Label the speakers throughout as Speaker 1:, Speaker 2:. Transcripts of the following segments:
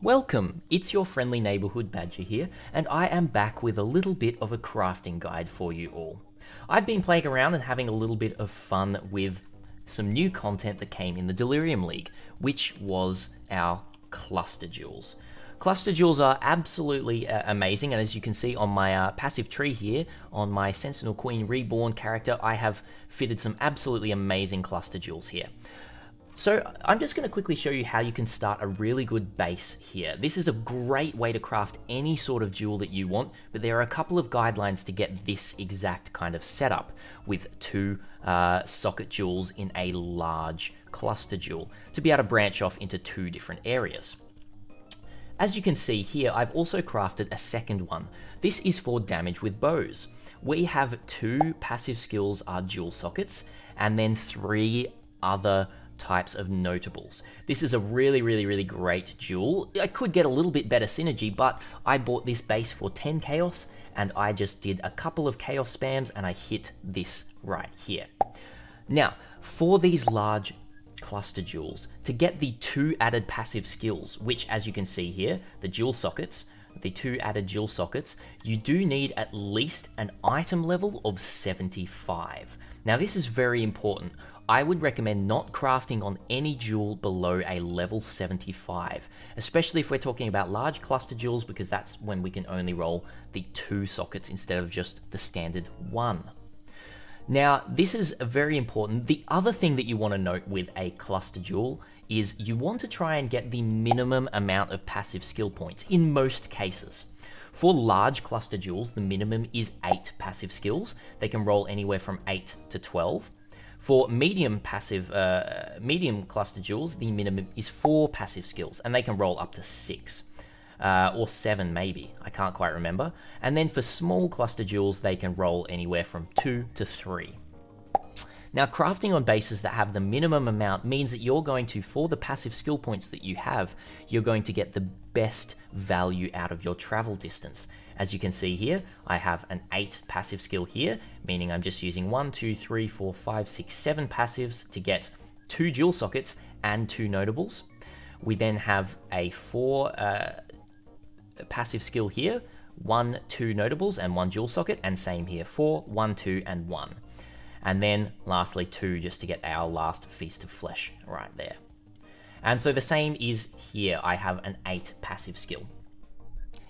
Speaker 1: Welcome, it's your friendly neighbourhood badger here, and I am back with a little bit of a crafting guide for you all. I've been playing around and having a little bit of fun with some new content that came in the Delirium League, which was our cluster jewels. Cluster jewels are absolutely amazing, and as you can see on my passive tree here, on my Sentinel Queen Reborn character, I have fitted some absolutely amazing cluster jewels here. So I'm just going to quickly show you how you can start a really good base here. This is a great way to craft any sort of jewel that you want, but there are a couple of guidelines to get this exact kind of setup with two socket jewels in a large cluster jewel to be able to branch off into two different areas. As you can see here, I've also crafted a second one. This is for damage with bows. We have two passive skills are jewel sockets, and then three other types of notables. This is a really great jewel. I could get a little bit better synergy, but I bought this base for 10 chaos, and I just did a couple of chaos spams, and I hit this right here. Now, for these large cluster jewels, to get the two added passive skills, which as you can see here, the jewel sockets, the two added jewel sockets, you do need at least an item level of 75. Now this is very important. I would recommend not crafting on any jewel below a level 75, especially if we're talking about large cluster jewels, because that's when we can only roll the two sockets instead of just the standard one. Now, this is very important. The other thing that you want to note with a cluster jewel is you want to try and get the minimum amount of passive skill points in most cases. For large cluster jewels, the minimum is 8 passive skills. They can roll anywhere from 8 to 12. For medium cluster jewels, the minimum is 4 passive skills, and they can roll up to 6. Or 7 maybe, I can't quite remember. And then for small cluster jewels, they can roll anywhere from 2 to 3. Now, crafting on bases that have the minimum amount means that you're going to, for the passive skill points that you have, you're going to get the best value out of your travel distance. As you can see here, I have an 8 passive skill here, meaning I'm just using 1, 2, 3, 4, 5, 6, 7 passives to get 2 jewel sockets and 2 notables. We then have a 4 passive skill here, 1, 2 notables and 1 jewel socket, and same here, 4, 1, 2, and 1. And then lastly 2 just to get our last feast of flesh right there. And so the same is here, I have an 8 passive skill.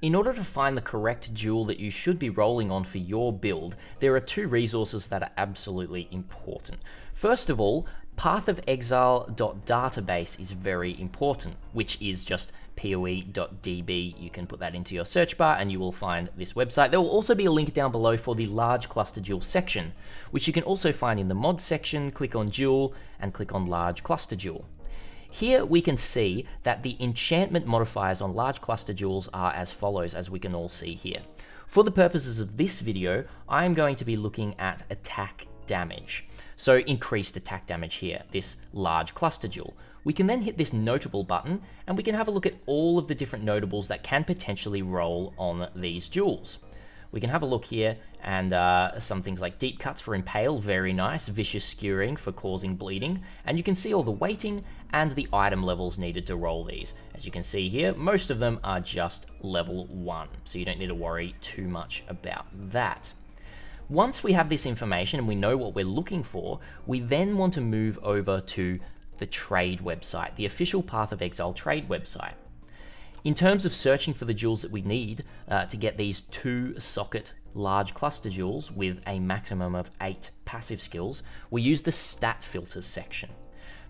Speaker 1: In order to find the correct jewel that you should be rolling on for your build, there are 2 resources that are absolutely important. First of all, pathofexile.database is very important, which is just poe.db. You can put that into your search bar and you will find this website. There will also be a link down below for the large cluster jewel section, which you can also find in the mod section. Click on jewel and click on large cluster jewel. Here we can see that the enchantment modifiers on large cluster jewels are as follows, as we can all see here. For the purposes of this video, I'm going to be looking at attack damage. So increased attack damage here, this large cluster jewel. We can then hit this notable button and we can have a look at all of the different notables that can potentially roll on these jewels. We can have a look here and some things like deep cuts for impale, very nice, vicious skewering for causing bleeding, and you can see all the weighting and the item levels needed to roll these. As you can see here, most of them are just level 1, so you don't need to worry too much about that. Once we have this information and we know what we're looking for, we then want to move over to the trade website, the official Path of Exile trade website. In terms of searching for the jewels that we need to get these 2 socket large cluster jewels with a maximum of 8 passive skills, we use the stat filters section.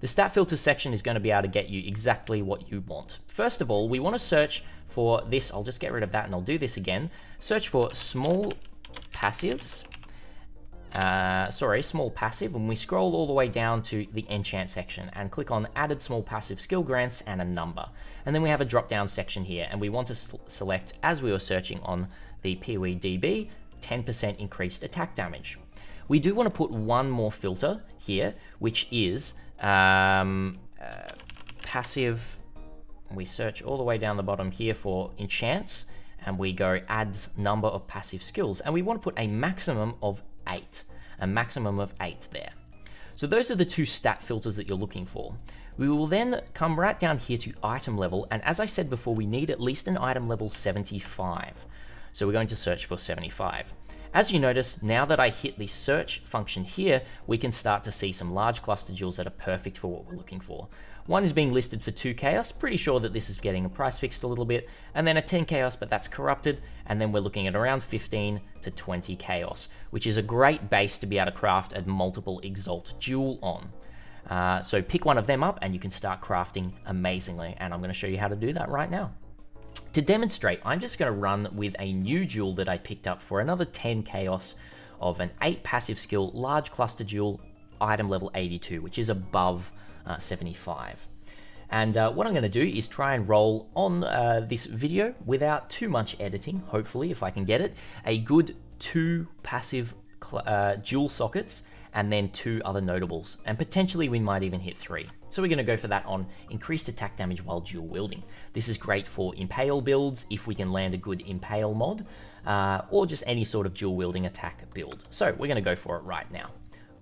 Speaker 1: The stat filters section is going to be able to get you exactly what you want. First of all, we want to search for this. I'll just get rid of that and I'll do this again. Search for small passives. Small passive, and we scroll all the way down to the enchant section and click on added small passive skill grants and a number. And then we have a drop down section here, and we want to select, as we were searching on the poe.db, 10% increased attack damage. We do want to put one more filter here, which is passive. We search all the way down the bottom here for enchants, and we go adds number of passive skills, and we want to put a maximum of 8. A maximum of 8 there. So those are the two stat filters that you're looking for. We will then come right down here to item level, and as I said before, we need at least an item level 75. So we're going to search for 75. As you notice, now that I hit the search function here, we can start to see some large cluster jewels that are perfect for what we're looking for. One is being listed for 2 chaos, pretty sure that this is getting a price fixed a little bit, and then a 10 chaos, but that's corrupted, and then we're looking at around 15 to 20 chaos, which is a great base to be able to craft a multiple exalt jewel on. So pick one of them up and you can start crafting amazingly, and I'm going to show you how to do that right now. To demonstrate, I'm just going to run with a new jewel that I picked up for another 10 chaos of an 8 passive skill large cluster jewel, item level 82, which is above 75. And what I'm going to do is try and roll on this video without too much editing, hopefully, if I can get it, a good 2 passive jewel sockets and then 2 other notables, and potentially we might even hit 3. So we're going to go for that on increased attack damage while dual wielding. This is great for impale builds if we can land a good impale mod, or just any sort of dual wielding attack build. So we're going to go for it right now.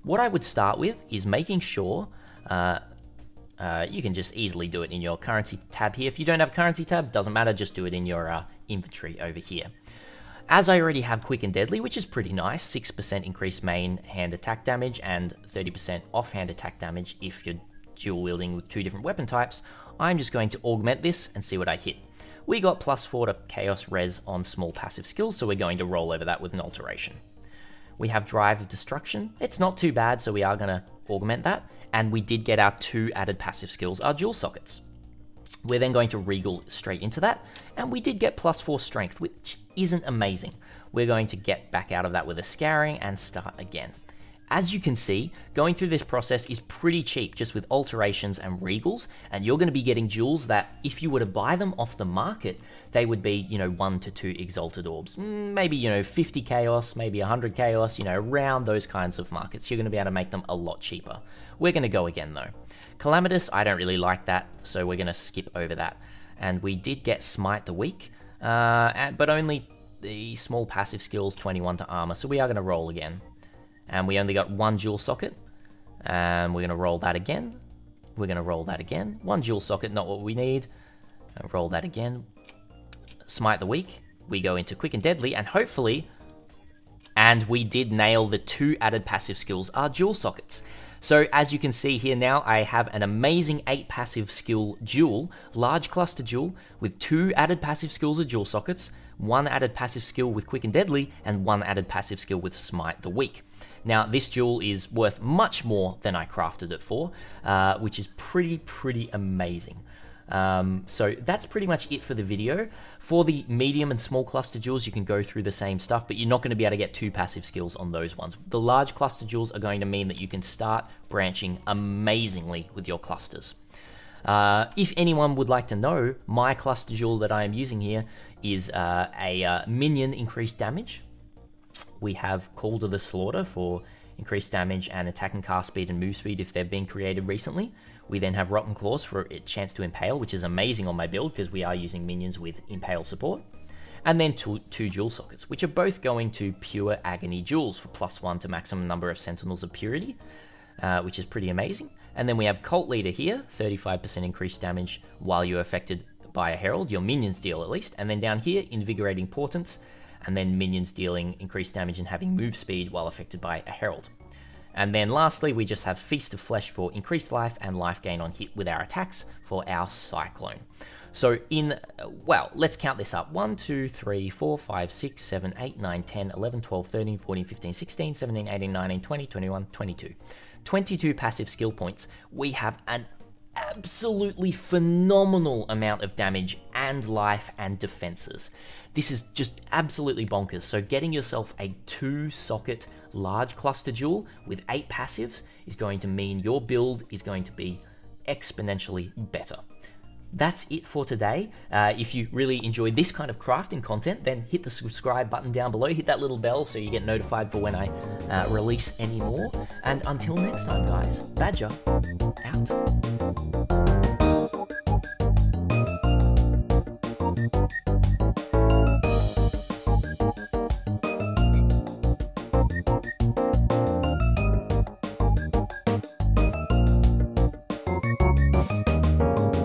Speaker 1: What I would start with is making sure you can just easily do it in your currency tab here. If you don't have a currency tab, doesn't matter, just do it in your inventory over here. As I already have quick and deadly, which is pretty nice, 6% increased main hand attack damage and 30% offhand attack damage if you're dual wielding with 2 different weapon types, I'm just going to augment this and see what I hit. We got +4 to chaos res on small passive skills, so we're going to roll over that with an alteration. We have Drive of Destruction. It's not too bad, so we are going to augment that, and we did get our 2 added passive skills, our dual sockets. We're then going to regal straight into that, and we did get +4 strength, which isn't amazing. We're going to get back out of that with a scouring and start again. As you can see, going through this process is pretty cheap, just with alterations and regals, and you're going to be getting jewels that, if you were to buy them off the market, they would be, 1 to 2 exalted orbs. Maybe, 50 chaos, maybe 100 chaos, around those kinds of markets. You're going to be able to make them a lot cheaper. We're going to go again, though. Calamitous, I don't really like that, so we're going to skip over that. And we did get Smite the Weak, but only the small passive skills, 21 to armor, so we are going to roll again. And we only got 1 dual socket, and we're going to roll that again. We're going to roll that again. 1 dual socket, not what we need. Roll that again. Smite the Weak. We go into quick and deadly, and hopefully, and we did nail the 2 added passive skills, our dual sockets. So as you can see here now, I have an amazing 8 passive skill jewel, large cluster jewel, with 2 added passive skills of dual sockets, 1 added passive skill with quick and deadly, and 1 added passive skill with Smite the Weak. Now, this jewel is worth much more than I crafted it for, which is pretty amazing. So that's pretty much it for the video. For the medium and small cluster jewels, you can go through the same stuff, but you're not going to be able to get 2 passive skills on those ones. The large cluster jewels are going to mean that you can start branching amazingly with your clusters. If anyone would like to know, my cluster jewel that I am using here is a minion increased damage. We have Call to the Slaughter for increased damage and attack and cast speed and move speed if they've been created recently. We then have Rotten Claws for a chance to impale, which is amazing on my build because we are using minions with impale support. And then 2 dual sockets, which are both going to pure agony jewels for +1 to maximum number of sentinels of purity, which is pretty amazing. And then we have Cult Leader here, 35% increased damage while you're affected by a herald, your minions deal at least. And then down here, Invigorating Portents, and then minions dealing increased damage and having move speed while affected by a herald. And then lastly, we just have Feast of Flesh for increased life and life gain on hit with our attacks for our Cyclone. So well, let's count this up. 1, 2, 3, 4, 5, 6, 7, 8, 9, 10, 11, 12, 13, 14, 15, 16, 17, 18, 19, 20, 21, 22. 22 passive skill points. We have an absolutely phenomenal amount of damage and life and defenses. This is just absolutely bonkers. So getting yourself a 2-socket large cluster jewel with 8 passives is going to mean your build is going to be exponentially better. That's it for today. If you really enjoy this kind of crafting content, then hit the subscribe button down below, hit that little bell so you get notified for when I release any more. And until next time, guys, Badger out.